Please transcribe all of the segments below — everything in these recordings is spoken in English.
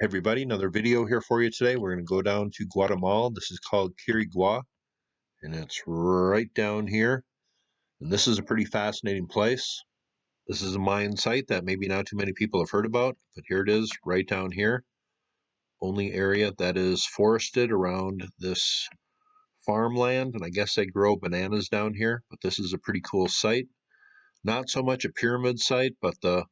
Hey everybody, another video here for you today. We're going to go down to Guatemala. This is called Quirigua, and it's right down here. And this is a pretty fascinating place. This is a Mayan site that maybe not too many people have heard about, but here it is right down here. Only area that is forested around this farmland, and I guess they grow bananas down here, but this is a pretty cool site. Not so much a pyramid site, but the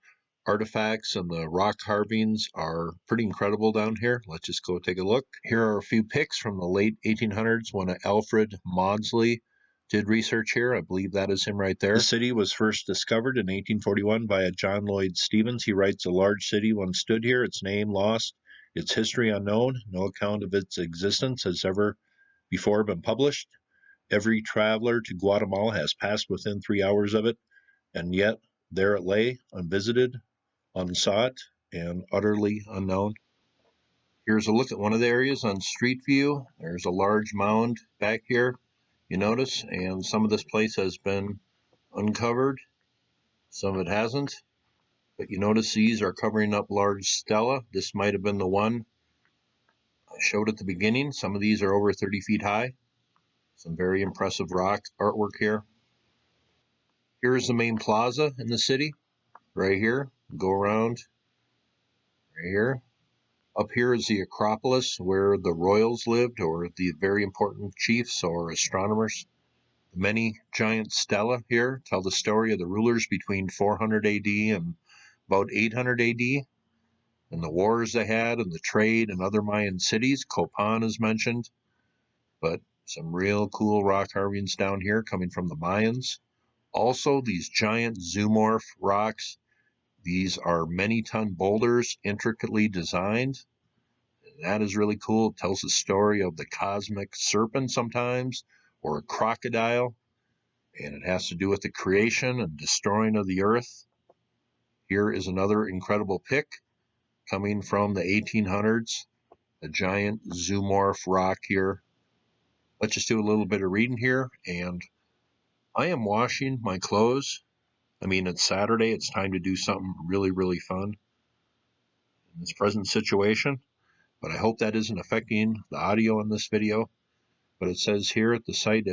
artifacts and the rock carvings are pretty incredible down here. Let's just go take a look. Here are a few pics from the late 1800s when Alfred Maudsley did research here. I believe that is him right there. The city was first discovered in 1841 by a John Lloyd Stevens. He writes, "A large city once stood here, its name lost, its history unknown. No account of its existence has ever before been published. Every traveler to Guatemala has passed within 3 hours of it, and yet there it lay, unvisited, unsought, and utterly unknown." Here's a look at one of the areas on Street View. There's a large mound back here, you notice, and some of this place has been uncovered. Some of it hasn't, but you notice these are covering up large stela. This might have been the one I showed at the beginning. Some of these are over 30 feet high. Some very impressive rock artwork here. Here's the main plaza in the city, right here. Go around right here. Up here is the Acropolis, where the royals lived, or the very important chiefs or astronomers. The many giant stelae here tell the story of the rulers between 400 AD and about 800 AD, and the wars they had, and the trade in other Mayan cities. Copan is mentioned, but some real cool rock carvings down here coming from the Mayans. Also, these giant zoomorph rocks. These are many-ton boulders, intricately designed. That is really cool. It tells the story of the cosmic serpent sometimes, or a crocodile, and it has to do with the creation and destroying of the earth. Here is another incredible pic coming from the 1800s, a giant zoomorph rock here. Let's just do a little bit of reading here, and I am washing my clothes. I mean, it's Saturday. It's time to do something really, really fun in this present situation. But I hope that isn't affecting the audio in this video. But it says here at the site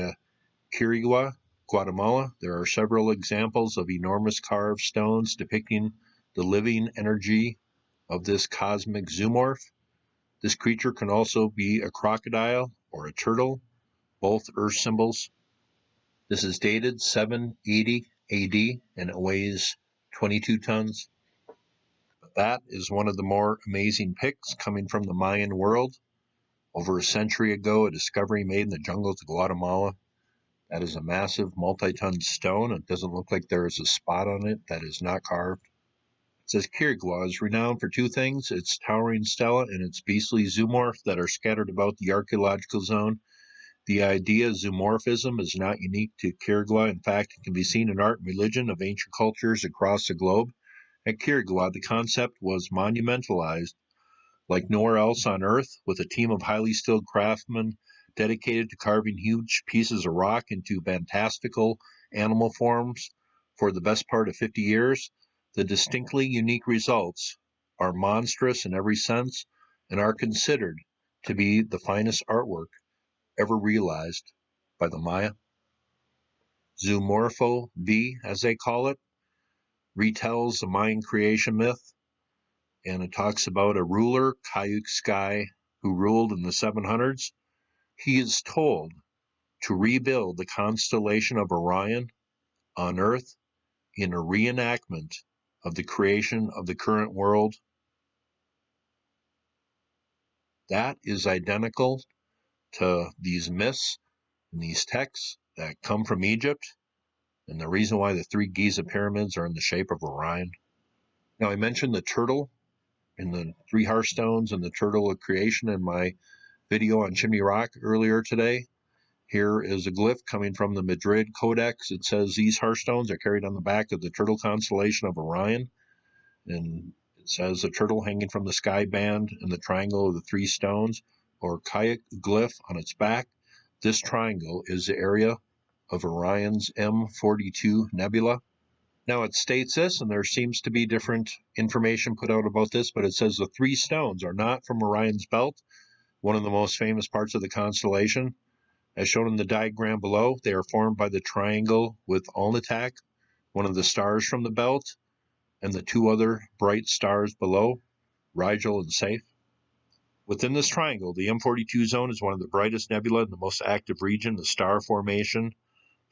Quirigua, Guatemala, there are several examples of enormous carved stones depicting the living energy of this cosmic zoomorph. This creature can also be a crocodile or a turtle, both earth symbols. This is dated 780 AD and it weighs 22 tons. That is one of the more amazing pics coming from the Mayan world. Over a century ago, a discovery made in the jungles of Guatemala. That is a massive multi-ton stone. It doesn't look like there is a spot on it that is not carved. It says Quirigua is renowned for two things: its towering stela and its beastly zoomorph that are scattered about the archaeological zone. The idea of zoomorphism is not unique to Quirigua. In fact, it can be seen in art and religion of ancient cultures across the globe. At Quirigua, the concept was monumentalized like nowhere else on Earth, with a team of highly skilled craftsmen dedicated to carving huge pieces of rock into fantastical animal forms for the best part of 50 years. The distinctly unique results are monstrous in every sense and are considered to be the finest artwork ever realized by the Maya. Zoomorpho V, as they call it, retells the Mayan creation myth, and it talks about a ruler, Kayuk Sky, who ruled in the 700s. He is told to rebuild the constellation of Orion on Earth in a reenactment of the creation of the current world. That is identical to these myths and these texts that come from Egypt, and the reason why the three Giza pyramids are in the shape of Orion. Now, I mentioned the turtle and the three hearthstones and the turtle of creation in my video on Chimney Rock earlier today. Here is a glyph coming from the Madrid Codex. It says these hearthstones are carried on the back of the turtle constellation of Orion, and it says a turtle hanging from the sky band and the triangle of the three stones, or kayak glyph on its back. This triangle is the area of Orion's M42 Nebula. Now it states this, and there seems to be different information put out about this, but it says the three stones are not from Orion's belt, one of the most famous parts of the constellation. As shown in the diagram below, they are formed by the triangle with Alnitak, one of the stars from the belt, and the two other bright stars below, Rigel and Saiph. Within this triangle, the M42 zone is one of the brightest nebula in the most active region, the star formation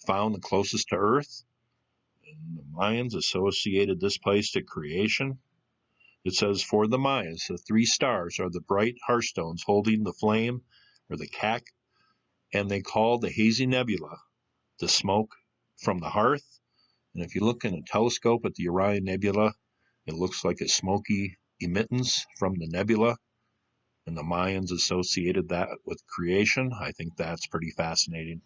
found the closest to Earth. And the Mayans associated this place to creation. It says, for the Mayas, the three stars are the bright hearthstones holding the flame, or the kak, and they call the hazy nebula the smoke from the hearth. And if you look in a telescope at the Orion Nebula, it looks like a smoky emittance from the nebula. And the Mayans associated that with creation. I think that's pretty fascinating.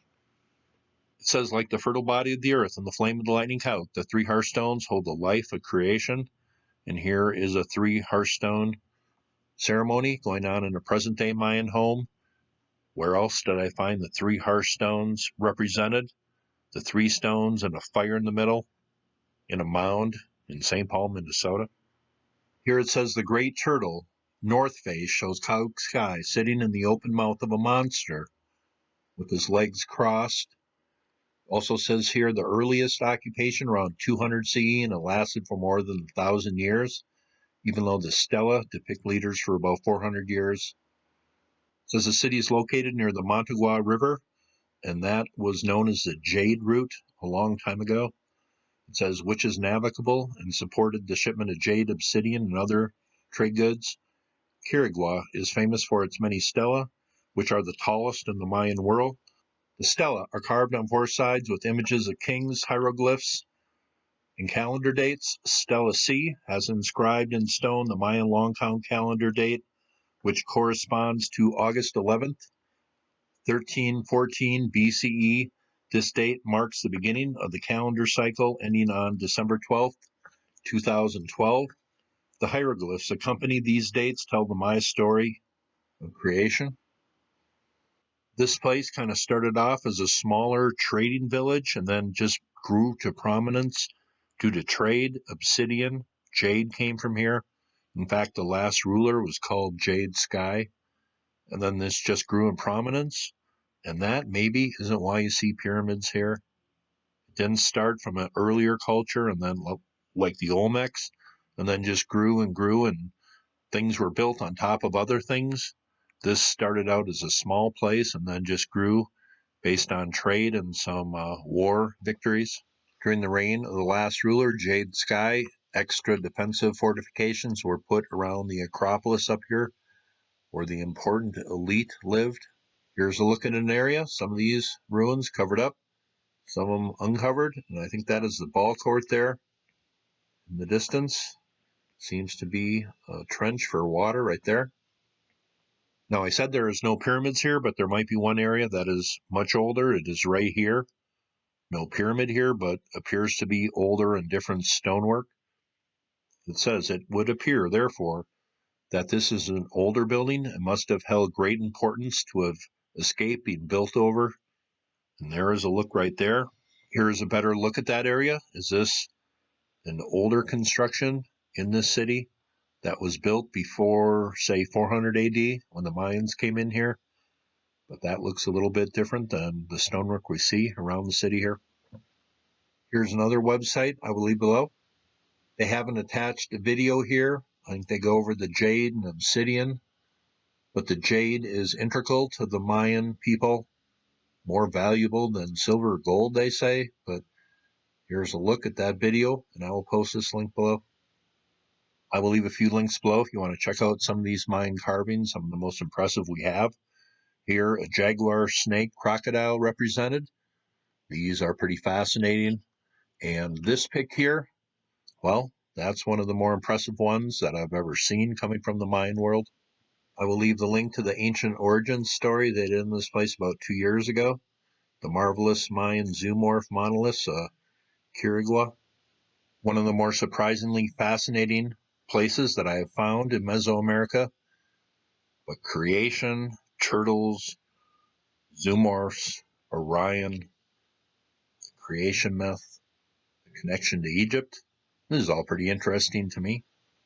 It says, like the fertile body of the earth and the flame of the lightning cout, the three hearthstones hold the life of creation. And here is a three hearthstone ceremony going on in a present-day Mayan home. Where else did I find the three hearthstones represented? The three stones and a fire in the middle in a mound in St. Paul, Minnesota. Here it says the great turtle, north face, shows cloud sky sitting in the open mouth of a monster with his legs crossed. Also says here the earliest occupation around 200 CE, and it lasted for more than 1,000 years, even though the stela depict leaders for about 400 years. It says the city is located near the Montagua River, and that was known as the Jade Route a long time ago. It says which is navigable and supported the shipment of jade, obsidian, and other trade goods. Quirigua is famous for its many stelae, which are the tallest in the Mayan world. The stelae are carved on four sides with images of kings, hieroglyphs, and calendar dates. Stela C has inscribed in stone the Mayan long count calendar date, which corresponds to August 11th, 1314 BCE. This date marks the beginning of the calendar cycle ending on December 12th, 2012. The hieroglyphs accompany these dates tell the Maya story of creation. This place kind of started off as a smaller trading village and then just grew to prominence due to trade. Obsidian, jade came from here. In fact, the last ruler was called Jade Sky. And then this just grew in prominence. And that maybe isn't why you see pyramids here. It didn't start from an earlier culture and then like the Olmecs, and then just grew and grew, and things were built on top of other things. This started out as a small place and then just grew based on trade and some war victories. During the reign of the last ruler, Jade Sky, extra defensive fortifications were put around the Acropolis up here, where the important elite lived. Here's a look at an area. Some of these ruins covered up, some of them uncovered, and I think that is the ball court there in the distance. Seems to be a trench for water right there. Now, I said there is no pyramids here, but there might be one area that is much older. It is right here. No pyramid here, but appears to be older and different stonework. It says it would appear, therefore, that this is an older building and must have held great importance to have escaped being built over. And there is a look right there. Here is a better look at that area. Is this an older construction in this city that was built before, say, 400 AD when the Mayans came in here? But that looks a little bit different than the stonework we see around the city here. Here's another website I will leave below. They haven't attached a video here. I think they go over the jade and obsidian, but the jade is integral to the Mayan people, more valuable than silver or gold, they say. But here's a look at that video, and I will post this link below. I will leave a few links below if you want to check out some of these Mayan carvings, some of the most impressive we have. Here, a jaguar, snake, crocodile represented. These are pretty fascinating. And this pic here, well, that's one of the more impressive ones that I've ever seen coming from the Mayan world. I will leave the link to the ancient origins story they did in this place about 2 years ago. The marvelous Mayan zoomorph monoliths, Quirigua. One of the more surprisingly fascinating places that I have found in Mesoamerica. But creation, turtles, zoomorphs, Orion, the creation myth, the connection to Egypt. This is all pretty interesting to me.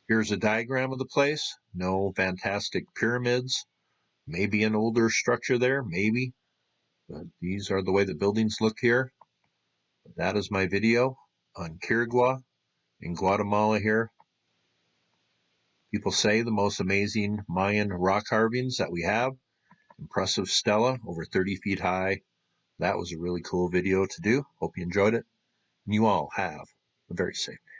Here's a diagram of the place. No fantastic pyramids. Maybe an older structure there, maybe. But these are the way the buildings look here. But that is my video on Quirigua in Guatemala here. People say the most amazing Mayan rock carvings that we have. Impressive stela, over 30 feet high. That was a really cool video to do. Hope you enjoyed it. And you all have a very safe day.